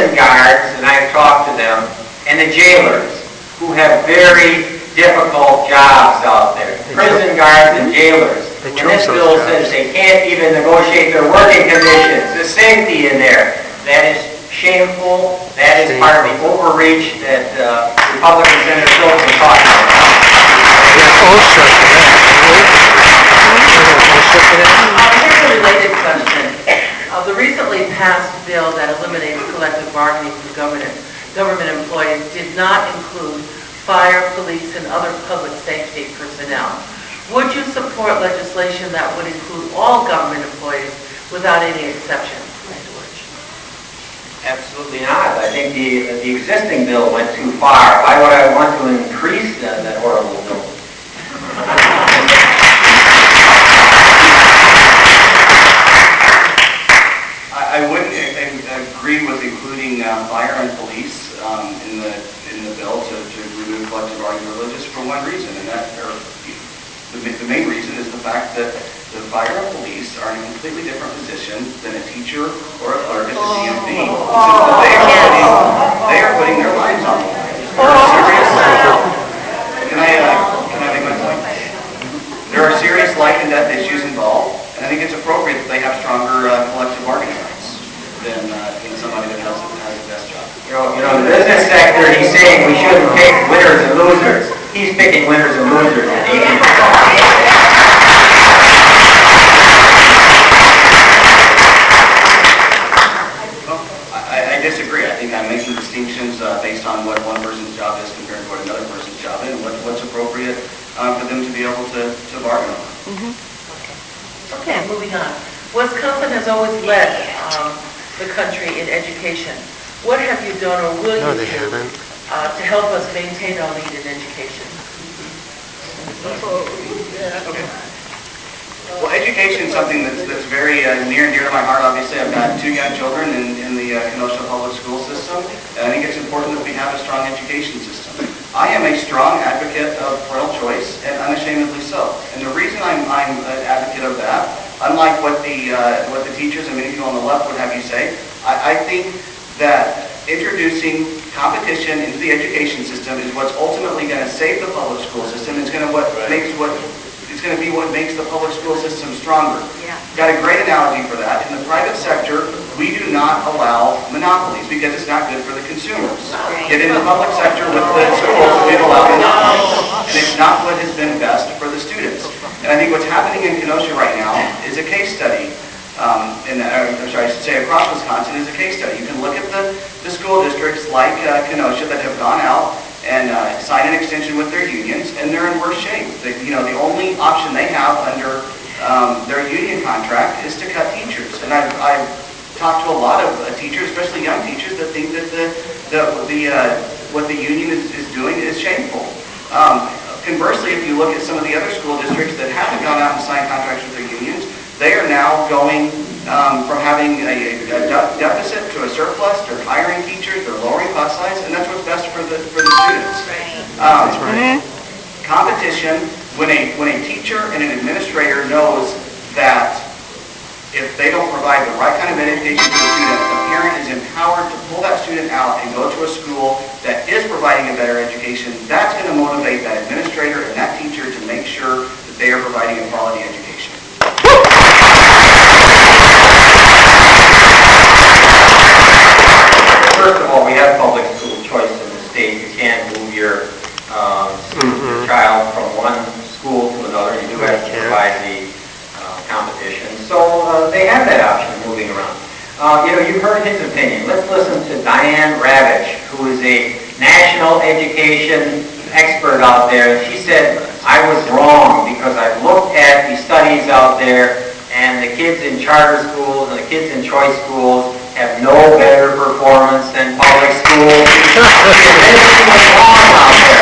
prison guards, and I've talked to them, and the jailers, who have very difficult jobs out there. Prison guards and jailers. And this bill says they can't even negotiate their working conditions, the safety in there. That is shameful. That is part of the overreach that Republican Senator Steitz was talking about. Here's a related question. The recently passed bill that eliminated collective bargaining for government employees did not include fire, police, and other public safety personnel. Would you support legislation that would include all government employees without any exception? Absolutely not. I think the existing bill went too far. Why would I want to increase that horrible bill? I wouldn't agree with including fire and police in the bill to remove collective bargaining privileges for one reason, and the main reason is the fact that the fire and police are in a completely different position than a teacher or a clerk at the DMV. They are putting their lives on the line. Can I make my point? There are serious life and death issues involved, and I think it's appropriate that they have stronger collective bargaining rights than somebody that has a desk job. You know, the business sector, he's saying we shouldn't pick winners and losers. He's picking winners and losers. I disagree. I think I'm making distinctions based on what one person's job is compared to what another person's job is, and what's appropriate for them to be able to bargain on. Mm-hmm. Okay, moving on. Wisconsin has always led the country in education. What have you done or will you do to help us maintain our lead in education? Okay. Well, education is something that's very near and dear to my heart. Obviously, I've got two young children in the Kenosha public school system, and I think it's important that we have a strong education system. I am a strong advocate of parental choice, and unashamedly so. And the reason I'm an advocate of that, unlike what the teachers and many people on the left would have you say, I think that introducing competition into the education system is what's ultimately going to save the public school system. It's going to be what makes the public school system stronger. Yeah. Got a great analogy for that. In the private sector, we do not allow monopolies because it's not good for the consumers. Right. Yet in the public sector with the schools, we've allowed monopolies. And it's not what has been best for the students. And I think what's happening in Kenosha right now is a case study. I should say across Wisconsin is a case study. You can look at the school districts like Kenosha that have gone out and signed an extension with their unions, and they're in worse shape. The only option they have under their union contract is to cut teachers. And I've talked to a lot of teachers, especially young teachers, that think that what the union is doing is shameful. Conversely, if you look at some of the other school districts that haven't gone out and signed contracts with their unions, they are now going from having a deficit to a surplus. They're hiring teachers. They're lowering class size, and that's what's best for the students. Right. Competition. When a teacher and an administrator knows that if they don't provide the right kind of education to the student, the parent is empowered to pull that student out and go to a school that is providing a better education. That's going to motivate that administrator and that teacher to make sure that they are providing a quality education. First of all, we have public school choice in the state. You can't move your child from one school to another. You do have to provide the competition. So they have that option of moving around. You've heard his opinion. Let's listen to Diane Ravitch, who is a national education expert out there. She said, I was wrong because I've looked at the studies out there, and the kids in charter schools and the kids in choice schools have no better performance than public schools. She was wrong out there.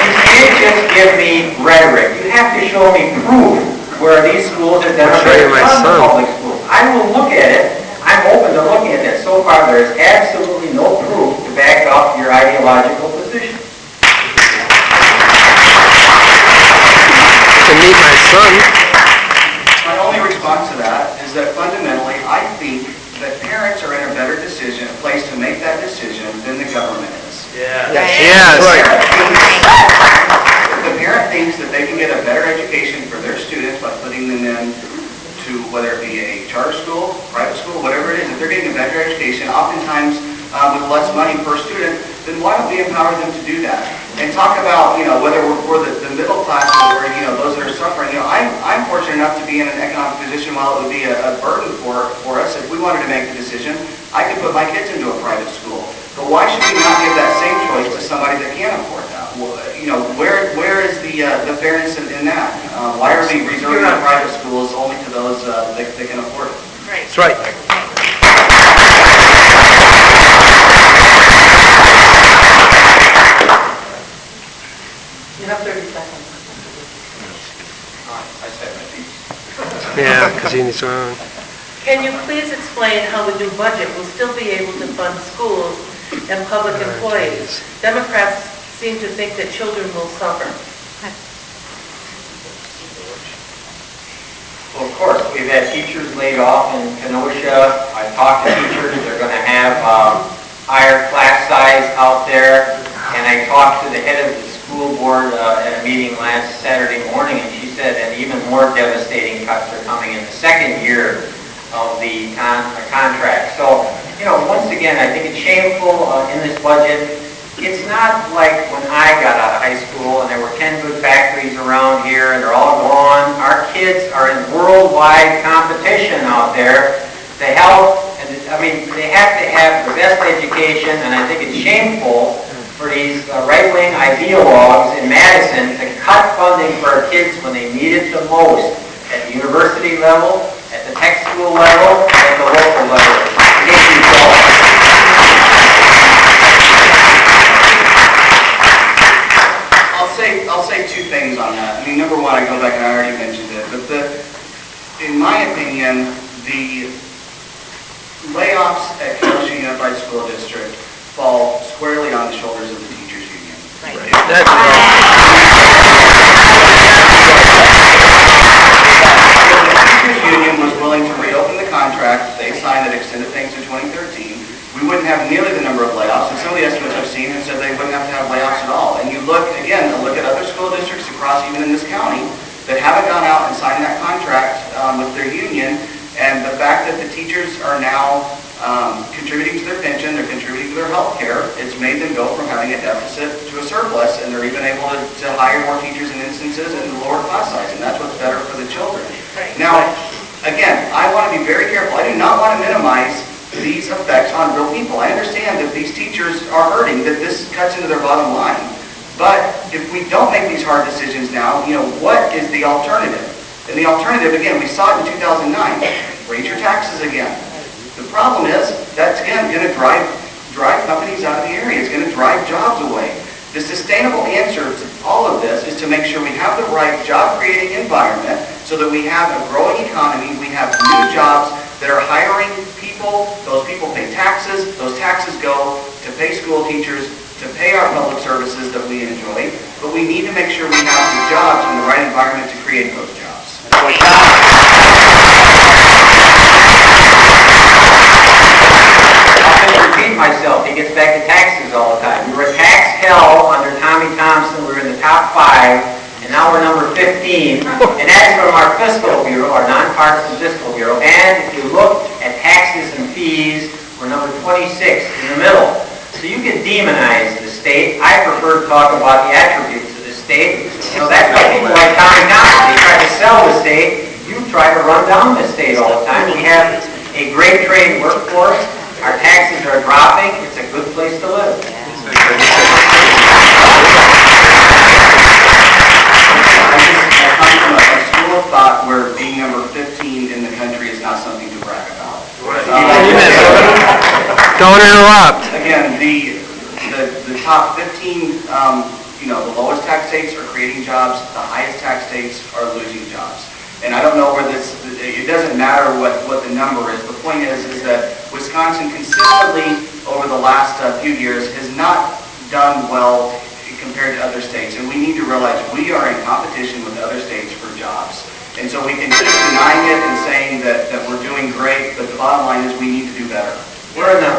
You can't just give me rhetoric. You have to show me proof where these schools have done better than public schools. I will look at it. I'm open to looking at that. So far, there is absolutely no proof to back up your ideological position. To meet my son. My only response to that is that fundamentally, I think that parents are in a better decision, a place to make that decision than the government is. Yes. If the parent thinks that they can get a better education for their students by putting them in to, whether it be a charter school, private school, whatever it is, if they're getting a better education, oftentimes with less money per student, then why don't we empower them to do that? And talk about, whether we're for the middle class or, those that are suffering. I'm fortunate enough to be in an economic position, while it would be a burden for us, if we wanted to make the decision, I could put my kids into a private school. But why should we not give that same choice to somebody that can't afford that? Where is the fairness in that? Why are we reserving the private schools only to those that can afford it? Right. That's right. You have 30 seconds. I said my piece. Yeah, because he needs to own. Can you please explain how the new budget will still be able to fund schools and public employees? Democrats seem to think that children will suffer. Well, of course, we've had teachers laid off in Kenosha. I talked to teachers. They're going to have higher class size out there. And I talked to the head of the school board at a meeting last Saturday morning, and she said that even more devastating cuts are coming in the second year of the contract. So, once again, I think it's shameful in this budget. It's not like when I got out of high school and there were 10 good factories around here and they're all gone. Our kids are in worldwide competition out there. The health, they have to have the best education, and I think it's shameful for these right-wing ideologues in Madison to cut funding for our kids when they need it the most, at the university level, at the tech school level, and at the local level. I'll say two things on that. Number one, I go back and I already mentioned it, but in my opinion, the layoffs at Kenosha Unified School District fall squarely on the shoulders of the teachers union. Right. The teachers union was willing to reopen the contract. They signed it, extended things to 2013. We wouldn't have nearly the number of layoffs, and some of the estimates I've seen have said they wouldn't have to have layoffs at all. And you look at other school districts across, even in this county, that haven't gone out and signed that contract with their union, and the fact that the teachers are now contributing to their pension, they're contributing to their health care, it's made them go from having a deficit to a surplus, and they're even able to hire more teachers in instances in the lower class size, and that's what's better for the children. Right. Now, again, I want to be very careful. I do not want to minimize these effects on real people. I understand that these teachers are hurting, that this cuts into their bottom line. But if we don't make these hard decisions now, what is the alternative? And the alternative, again, we saw it in 2009. Raise your taxes again. The problem is, that's, again, going to drive companies out of the area. It's going to drive jobs away. The sustainable answer to all of this is to make sure we have the right job-creating environment so that we have a growing economy, we have new jobs that are hiring people, those people pay taxes, those taxes go to pay school teachers, to pay our public services that we enjoy, but we need to make sure we have the jobs and the right environment to create those jobs. I'll repeat myself. He gets back to taxes all the time. We were tax hell under Tommy Thompson. We were in the top 5, and now we're number 15. And that's from our fiscal bureau, our nonpartisan fiscal bureau. And if you look at taxes and fees, we're number 26 in the middle. So you can demonize the state. I prefer to talk about the attributes of the state. That's why people like Tommy Thompson, they try to sell the state. You try to run down the state all the time. We have a great trained workforce. Our taxes are dropping. It's a good place to live. I come from a school of thought where being number 15 in the country is not something to brag about. Don't interrupt. Again, the top 15, the lowest tax states are creating jobs. The highest tax states are losing jobs. And I don't know where it doesn't matter what the number is. The point is that Wisconsin consistently over the last few years has not done well compared to other states. And we need to realize we are in competition with other states for jobs. And so we can keep denying it and saying that we're doing great, but the bottom line is we need to do better. We're in the